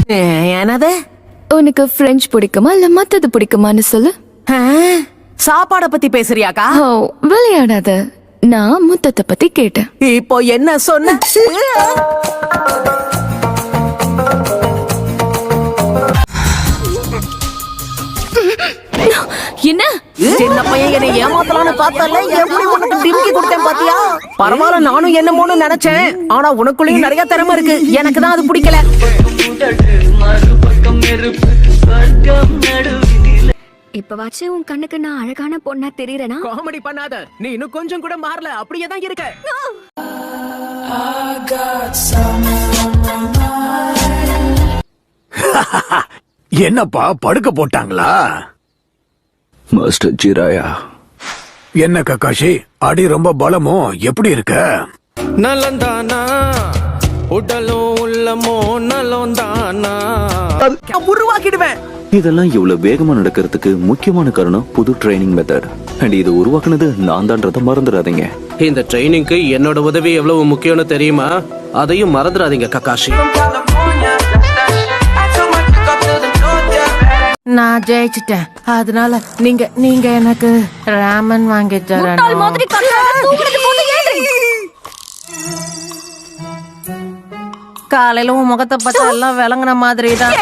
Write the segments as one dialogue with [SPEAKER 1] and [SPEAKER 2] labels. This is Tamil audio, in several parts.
[SPEAKER 1] என்னது?
[SPEAKER 2] உனக்கு பிரெஞ்சு பிடிக்குமா இல்ல மத்தது பிடிக்குமான்னு சொல்லு.
[SPEAKER 1] சாப்பாட பத்தி பேசுறியாக்கா?
[SPEAKER 2] ஓ, விளையாடாத. நான் முத்தத்தை பத்தி கேட்டேன்.
[SPEAKER 1] இப்போ என்ன சொன்ன?
[SPEAKER 2] என்ன
[SPEAKER 1] சின்ன பையன் என்னை ஏமாத்தலான்னு பார்த்தல, எப்படி உனக்கு டிம்கி கொடுத்தேன் பாத்தியா? பரவாயில்ல, நானும் என்னமோன்னு நினைச்சேன். ஆனா உனக்குள்ளயும் நிறைய திறமை இருக்கு. எனக்கு தான் அது பிடிக்கல.
[SPEAKER 3] இப்பவாச்சும் உன் கண்ணுக்கு நான் அழகான பொண்ணா தெரியறேனா?
[SPEAKER 1] காமெடி பண்ணாத. நீ இன்னும் கொஞ்சம் கூட மாறல. அப்படியே தான் இருக்க.
[SPEAKER 4] என்னப்பா படுக்க போட்டாங்களா?
[SPEAKER 5] மாஸ்டர் ஜீராயா.
[SPEAKER 4] என்ன கக்காஷி, அடி ரொம்ப பலமோ? எப்படி இருக்க?
[SPEAKER 6] நலந்தானா உடலும் உள்ளமோ நலந்தானா
[SPEAKER 1] உருவாக்கிடுவேன்.
[SPEAKER 5] இதெல்லாம் இவ்வளவு வேகமா நடக்கிறதுக்கு முக்கியமான காரணம் புது ட்ரைனிங் மெத்தட். அண்ட் இது உருவாக்குனது நான் தான்றத மறந்துடாதீங்க.
[SPEAKER 6] இந்த ட்ரைனிங்க்கு என்னோட உதவி எவ்வளவு முக்கியம்னு தெரியுமா? அதையும் மறந்துடாதீங்க கக்காஷி.
[SPEAKER 1] நான் ஜெயிச்சிட்டேன். அதனால நீங்க எனக்கு ராமன் வாங்கி தரணும். காலையில உன் முகத்தை பார்த்தா எல்லாம் விளங்குன மாதிரி தான்.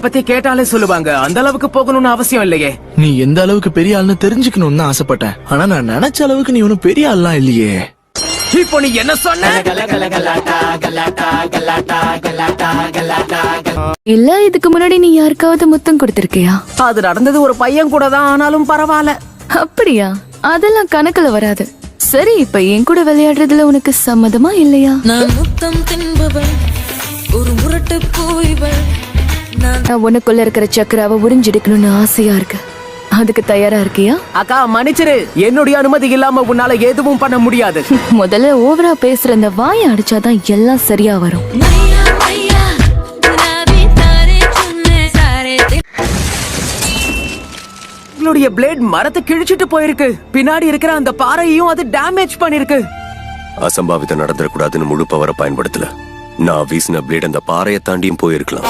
[SPEAKER 1] பத்தி கேட்டாலே சொல்லுவாங்க. அந்த அளவுக்கு போகணும்னு அவசியம் இல்லையே.
[SPEAKER 7] நீ எந்த அளவுக்கு பெரிய ஆள்னு தெரிஞ்சுக்கணும்னு ஆசைப்பட்டேன். ஆனா நான் நினைச்ச அளவுக்கு நீ ஒன்னும் பெரிய ஆள்லாம் இல்லையே.
[SPEAKER 1] இப்போ நீ என்ன சொன்ன?
[SPEAKER 2] இல்ல இதுக்கு முன்னாடி நீ யாருக்காவது முத்தம் கொடுத்திருக்கியா?
[SPEAKER 1] அது நடந்தது ஒரு பையன் கூட தான். ஆனாலும் பரவாயில்ல.
[SPEAKER 2] அப்படியா? அதெல்லாம் கணக்குல வராது. சரி, இப்ப என் கூட விளையாடுறதுல உனக்கு சம்மதமா இல்லையா?
[SPEAKER 8] நான் முத்தம் தின்பவள், ஒரு முரட்டு பூய்வள்.
[SPEAKER 2] உனக்குள்ள இருக்கிற சக்கராவை உறிஞ்செடுக்கணும்னு ஆசையா இருக்கு. அதுக்கு தயாரா இருக்கியா?
[SPEAKER 1] அக்கா மன்னிச்சிரு. என்னுடைய அனுமதி இல்லாம உன்னால எதுவும் பண்ண முடியாது.
[SPEAKER 2] முதல்ல ஓவரா பேசுற அந்த வாயை அடிச்சாதான் எல்லாம் சரியா வரும்.
[SPEAKER 1] உங்களுடைய பிளேட் மரத்தை கிழிச்சிட்டு போயிருக்கு. பின்னாடி இருக்கிற அந்த பாறையையும் அது டேமேஜ் பண்ணிருக்கு.
[SPEAKER 9] அசம்பாவிதம் நடந்துடக்கூடாதுன்னு முழு பவரை பயன்படுத்தல. நான் வீசின பிளேட் அந்த பாறையை தாண்டியும் போயிருக்கலாம்.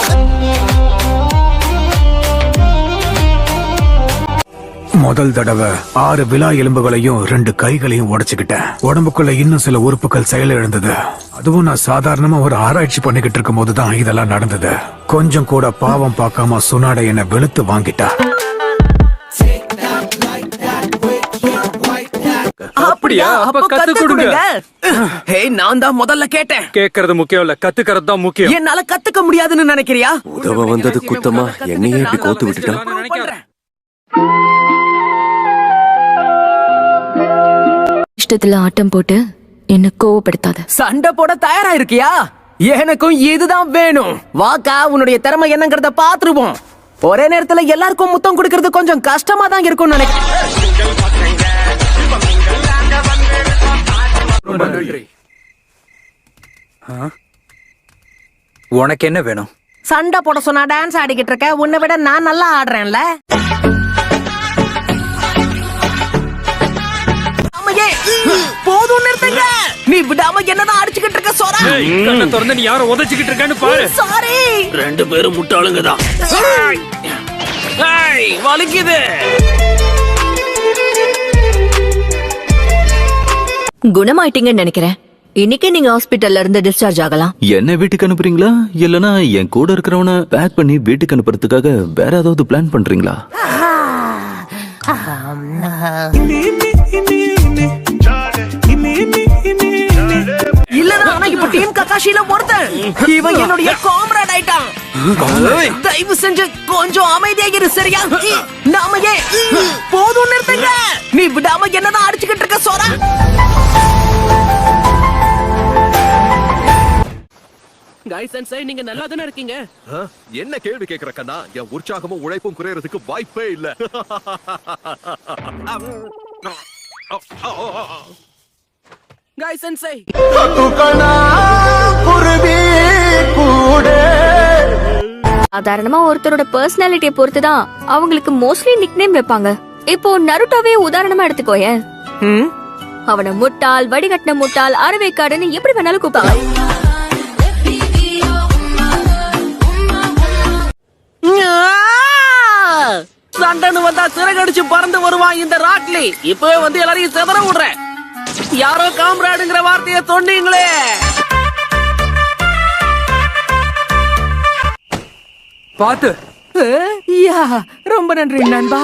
[SPEAKER 4] முதல் தடவை 6 விலா எலும்புகளையும் 2 கைகளையும் உடைச்சுக்கிட்டேன். உடம்புக்குள்ள இன்னும் சில உறுப்புகள் செயல் இழந்தது. அதுவும் நான் சாதாரணமா ஒரு ஆராய்ச்சி பண்ணிக்கிட்டு இருக்கும் போதுதான் இதெல்லாம் நடந்தது. கொஞ்சம் கூட பாவம் பார்க்காம சுனாடை என்ன வெளுத்து வாங்கிட்டா.
[SPEAKER 1] அப்படியா? அப்ப கத்து கொடுங்க. ஹே, நான் தான் முதல்ல கேட்டேன்.
[SPEAKER 6] கேக்குறது முக்கியம் இல்ல, கத்துக்கிறது தான் முக்கியம்.
[SPEAKER 1] என்னால கத்துக்க முடியாதுன்னு நினைக்கிறியா?
[SPEAKER 9] உதவ வந்தது குத்தமா, என்னையே இப்படி கோத்து விட்டுட்டான்.
[SPEAKER 2] இஷ்டத்துல ஆட்டம் போட்டு என்ன கோவப்படுத்தாத.
[SPEAKER 1] சண்டை போட தயாரா இருக்கியா? எனக்கும் இதுதான் வேணும். வாக்கா, உன்னுடைய திறமை என்னங்கறத பாத்துருவோம். ஒரே நேரத்துல எல்லாருக்கும் முத்தம் கொடுக்கறது கொஞ்சம் கஷ்டமா தான் இருக்கும்னு நினைக்கிறேன்.
[SPEAKER 6] உனக்கு என்ன வேணும்?
[SPEAKER 1] சண்டை போட சொன்னா டான்ஸ் ஆடிக்கிட்டு இருக்க. உன்னை விட நான் நல்லா ஆடுறேன்ல. போதும், நிறுத்துங்க. நீ விடாம என்னதான் அடிச்சுக்கிட்டு இருக்க சோரா?
[SPEAKER 6] கண்ணை திறந்து நீ யாரை உதைச்சுக்கிட்டு இருக்கன்னு பாரு.
[SPEAKER 1] சாரி.
[SPEAKER 6] 2 பேரும் முட்டாளுங்க தான். வலிக்குது.
[SPEAKER 3] குணமாயிட்டீங்கன்னு நினைக்கிறேன். இன்னைக்கு நீங்க ஹாஸ்பிட்டல்ல இருந்து டிஸ்சார்ஜ் ஆகலாம்.
[SPEAKER 5] என்ன வீட்டுக்கு அனுப்புறீங்களா இல்லனா என் கூட இருக்கிறவன பேக் பண்ணி வீட்டுக்கு அனுப்புறதுக்காக வேற ஏதாவது பிளான் பண்றீங்களா?
[SPEAKER 1] இல்லடா, ஆனா இப்ப டீம் கக்காஷில ஒருத்தன். இவன் என்னுடைய காம்ரேட் ஆயிட்டான். தயவு செஞ்சு கொஞ்சம் அமைதியாக இரு, சரியா? நாம போதும், நிறுத்துங்க. நீ விடாம என்னதான் அடிச்சுக்கிட்டு இருக்க சோரா? நீங்க நல்லா தானே இருக்கீங்க?
[SPEAKER 9] என்ன கேள்வி கேக்குற கண்ணா? என் உற்சாகமும் உழைப்பும் குறையறதுக்கு வாய்ப்பே இல்ல.
[SPEAKER 3] சாதாரணமா ஒருத்தரோட பர்சனாலிட்டியை பொறுத்துதான் அவங்களுக்கு மோஸ்ட்லி நிக்நேம் வைப்பாங்க. இப்போ நருட்டோவே உதாரணமா எடுத்துக்கோயேன். அவனை முட்டாள், வடிகட்டின முட்டாள், அறவைக்காடுன்னு எப்படி வேணாலும் கூப்பிடலாம்.
[SPEAKER 6] சண்டைன்னு வந்தா சிறகடிச்சு பறந்து வருவான் இந்த ராக்லி. இப்பவே வந்து எல்லாரையும் செதற விடுறேன். யாரோ காம்ராடுங்கிற வார்த்தையை சொன்னீங்களே.
[SPEAKER 1] பாத்து யா ரொம்ப நன்றி நண்பா.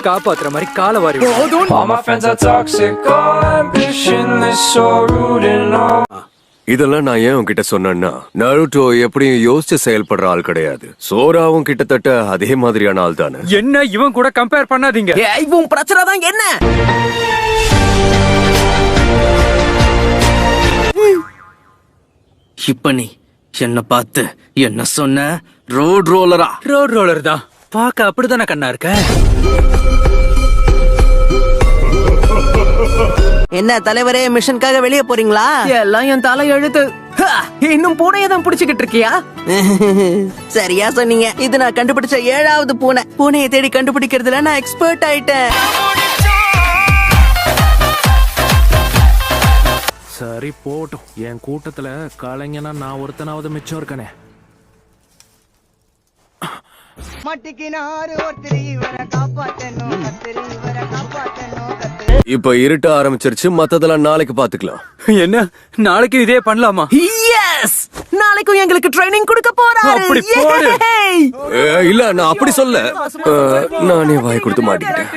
[SPEAKER 1] காப்பாத்துற மாதிரி கால வாரி
[SPEAKER 9] இதெல்லாம் நான் ஏன் உன்கிட்ட சொன்னேன்னா, நருட்டோ எப்படியும் யோசிச்சு செயல்படுற ஆள் கிடையாது. சோராவும் கிட்டத்தட்ட அதே மாதிரியான ஆள் தானே.
[SPEAKER 1] என்ன இவன் கூட கம்பேர் பண்ணாதீங்க. இவன் பிரச்சனை தான் என்ன.
[SPEAKER 6] இப்ப நீ என்ன பார்த்து என்ன சொன்ன? ரோட் ரோலரா?
[SPEAKER 1] ரோட் ரோலர் தான். பாக்க அப்படித்தானே கண்ணா இருக்க.
[SPEAKER 10] என்ன தலைவரே, மிஷனுக்காக வெளியே போறீங்களா?
[SPEAKER 1] எல்லாம் என் தலை எழுத்து. இன்னும் பூனையை தான் புடிச்சுக்கிட்டு இருக்கியா?
[SPEAKER 10] சரியா சொன்னீங்க. இது நான் கண்டுபிடிச்ச 7வது பூனை. பூனையை தேடி கண்டுபிடிக்கிறதுல நான் எக்ஸ்பர்ட் ஆயிட்டேன்.
[SPEAKER 4] சரி போட்டும். என் கூட்டத்துல கலைஞனா நான் ஒருத்தனாவது மிச்சம் இருக்கனே.
[SPEAKER 9] இப்ப இருட்ட ஆரம்பிச்சிருச்சு. மத்ததெல்லாம் நாளைக்கு பாத்துக்கலாம்.
[SPEAKER 1] என்ன நாளைக்கு இதே பண்ணலாமா? எஸ், நாளைக்கும் எங்களுக்கு ட்ரைனிங் கொடுக்க போறாரு. அப்படி போடு.
[SPEAKER 9] இல்ல, நான் அப்படி சொல்ல. நானே வாய் கொடுத்து மாட்டிக்கிட்டேன்.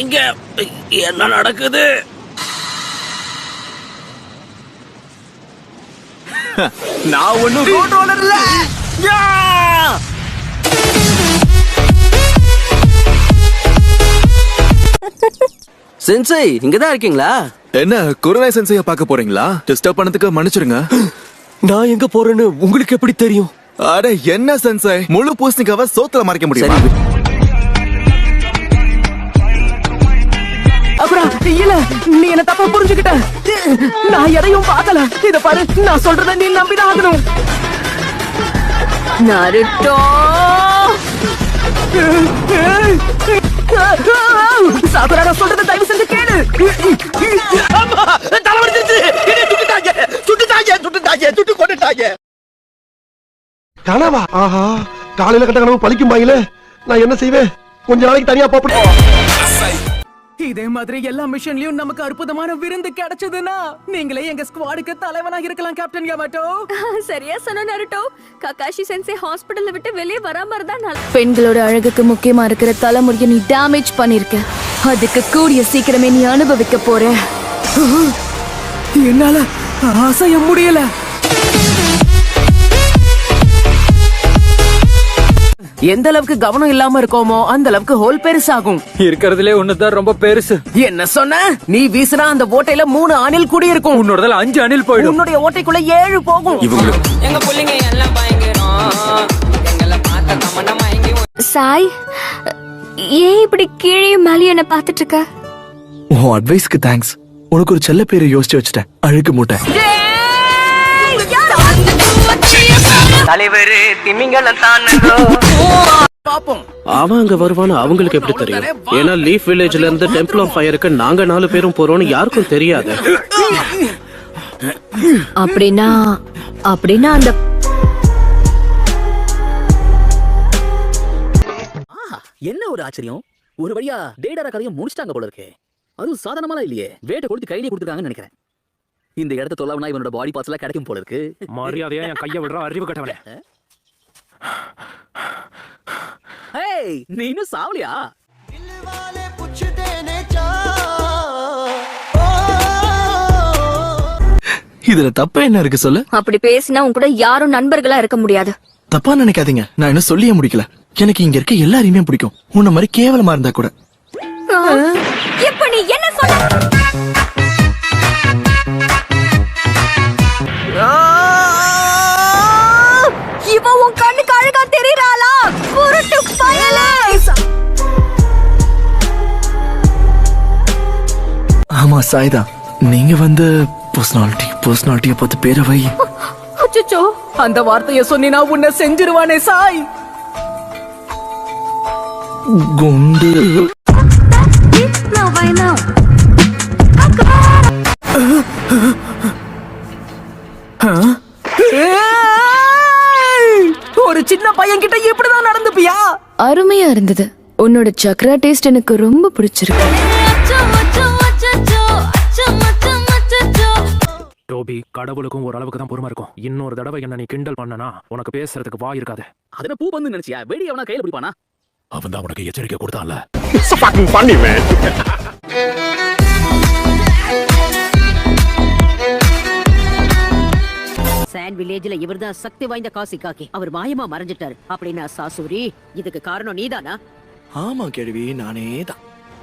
[SPEAKER 6] இங்க என்ன நடக்குது?
[SPEAKER 1] நான் ஒண்ணும் ரோட் ரோலர் இல்ல.
[SPEAKER 6] சென்சை இங்கதான் இருக்கீங்களா?
[SPEAKER 7] என்ன குருநாய் சென்சைய பார்க்க போறீங்களா? டிஸ்டர்ப் பண்ணதுக்கு மன்னிச்சிருங்க.
[SPEAKER 9] நான் எங்க போறேன்னு உங்களுக்கு எப்படி தெரியும்?
[SPEAKER 7] அட என்ன சென்சை, முழு பூசணிக்காவை சோத்துல மறைக்க முடியுமா?
[SPEAKER 1] அப்புறம் இல்ல, நீ என்ன தப்பா புரிஞ்சுக்கிட்ட. நான் எதையும் பார்க்கல. இத பாரு, நான் சொல்றத நீ நம்பிதான் ஆகணும்.
[SPEAKER 3] நருட்டோ,
[SPEAKER 1] சாகுரா, நான் சொல்றத தயவு செஞ்சு கேளு.
[SPEAKER 11] கனவா? ஆஹா, காலையில கட்ட கனவு பலிக்கும் பாயில. நான் என்ன செய்வேன்? கொஞ்ச நாளைக்கு தனியா போப்பேன்.
[SPEAKER 1] இதே மாதிரி எல்லா மிஷன்லயும் நமக்கு அற்புதமான விருந்து கிடைச்சதுன்னா நீங்களே எங்க ஸ்குவாடுக்கு தலைவனாக இருக்கலாம் கேப்டன் யாமாட்டோ.
[SPEAKER 3] சரியா சொன்ன நருட்டோ. ககாஷி சென்சே ஹாஸ்பிடல்ல விட்டு வெளியே வராம இருந்தா நல்லா.
[SPEAKER 2] பெண்களோட அழகுக்கு முக்கியமா இருக்கிற தலைமுறையை நீ டேமேஜ் பண்ணிருக்க. அதுக்கு கூடிய சீக்கிரமே நீ அனுபவிக்க போற.
[SPEAKER 1] என்னால அசைய முடியல. எந்த அளவுக்கு கவனம் இல்லாம இருக்கோமோ அந்த அளவுக்கு ஹோல் பெருசாகும். இருக்கிறதுலே ஒண்ணுதான் ரொம்ப பெருசு. என்ன சொன்ன? நீ வீசினா அந்த ஓட்டையில 3 அணில் கூடி இருக்கும். உன்னோடதுல 5 அணில் போயிடும். உன்னுடைய ஓட்டைக்குள்ள 7 போகும்.
[SPEAKER 8] எங்க புள்ளைங்க எல்லாம் பயங்கரம். எங்களை பார்த்த தமன்னா மயங்கி.
[SPEAKER 3] சாய், ஏன் இப்படி கீழே மேலே என்ன பாத்துட்டு இருக்க?
[SPEAKER 7] உன் அட்வைஸ்க்கு தேங்க்ஸ். உனக்கு ஒரு செல்ல பேரை யோசிச்சு வச்சுட்டேன். அழுக்கு மூட்டை.
[SPEAKER 10] தலைவரு திமிங்கலம் தான்.
[SPEAKER 6] பாப்போம், அவன் அங்க வருவான்னு அவங்களுக்கு எப்படி தெரியும்? ஏன்னா லீஃப் வில்லேஜ்ல இருந்து டெம்பிள் ஆஃப் ஃபயருக்கு நாங்க 4 பேரும் போறோம்னு யாருக்கும் தெரியாது.
[SPEAKER 3] அப்படின்னா அந்த
[SPEAKER 12] என்ன ஒரு ஆச்சரியம். ஒரு வழியா டேடார கதையும் முடிச்சிட்டாங்க போல இருக்கே. அதுவும் சாதாரணமா இல்லையே. வேட்டை கொடுத்து கையிலே கொடுத்துருக்காங்கன்னு நினைக்கிறேன். இந்த இடத்த தொல்லாவனா இவனோட பாடி பார்ட்ஸ் எல்லாம் கிடைக்கும் போல இருக்கு.
[SPEAKER 4] மரியாதையா என் கையை விடுற அறிவு கட்டவனே.
[SPEAKER 12] ஏய், நீ இன்னும் சாவலியா?
[SPEAKER 7] இதுல தப்பா என்ன இருக்கு சொல்லு?
[SPEAKER 3] அப்படி பேசினா உன் கூட யாரும் நண்பர்களா இருக்க முடியாது.
[SPEAKER 7] தப்பா நினைக்காதீங்க. நான் இன்னும் சொல்லியே முடிக்கல. எனக்கு இங்க இருக்க எல்லாரையுமே பிடிக்கும். உன்ன மாதிரி கேவலமா இருந்தா கூட.
[SPEAKER 3] இப்ப நீ என்ன சொன்ன? இவ உன் கண்ணுக்கு அழகா தெரியறாளா? புருட்டு பயலே.
[SPEAKER 7] ஆமா சாய்தா, நீங்க வந்து பர்சனாலிட்டி பர்சனாலிட்டிய பார்த்து பேரை வை.
[SPEAKER 1] அச்சச்சோ, அந்த வார்த்தையை சொன்னினா உன்னை செஞ்சிருவானே சாய்.
[SPEAKER 7] குண்டு.
[SPEAKER 1] ஒரு சின்ன பையன் கிட்ட இப்படிதான் நடந்துப்பியா?
[SPEAKER 2] அருமையா இருந்தது. உன்னோட சக்ரா டேஸ்ட் எனக்கு ரொம்ப பிடிச்சிருக்கு.
[SPEAKER 13] டோபி, கடவுளுக்கும் ஒரு அளவுக்கு தான் பொறுமை இருக்கும். இன்னொரு தடவை என்ன நீ கிண்டல் பண்ணனா உனக்கு பேசுறதுக்கு வாய் இருக்காது.
[SPEAKER 12] அதன பூ வந்து நினைச்சியா? வெடி அவனா கையில பிடிப்பானா?
[SPEAKER 13] அவன் தான் உனக்கு எச்சரிக்கை கொடுத்தான்ல.
[SPEAKER 3] சாண்ட் வில்லேஜ்ல இவர்தான் சக்தி வாய்ந்த காசி காக்கி. அவர் மாயமா மறைஞ்சிட்டாரு அப்படின்னா சாசூரி, இதுக்கு காரணம் நீதானா?
[SPEAKER 7] ஆமா கேள்வி, நானே தான்.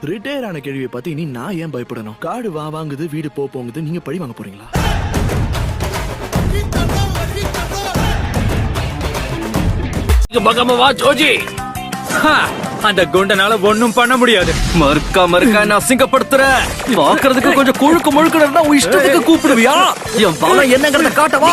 [SPEAKER 7] ரிட்டையர் ஆன கேள்வியை பார்த்து இனி நான் ஏன் பயப்படணும்? காடு வா வாங்குது, வீடு போங்குது, நீங்க பழி வாங்க போறீங்களா?
[SPEAKER 6] பகமவா ஜோஜி, அந்த குண்டனால ஒண்ணும் பண்ண முடியாது. மறுக்கா நான் அசிங்கப்படுத்துற. பாக்குறதுக்கு கொஞ்சம் குழுக்கு முழுக்க இருந்தா உன் இஷ்டத்துக்கு கூப்பிடுவியா? என் பலம் என்னங்கறத காட்டவா?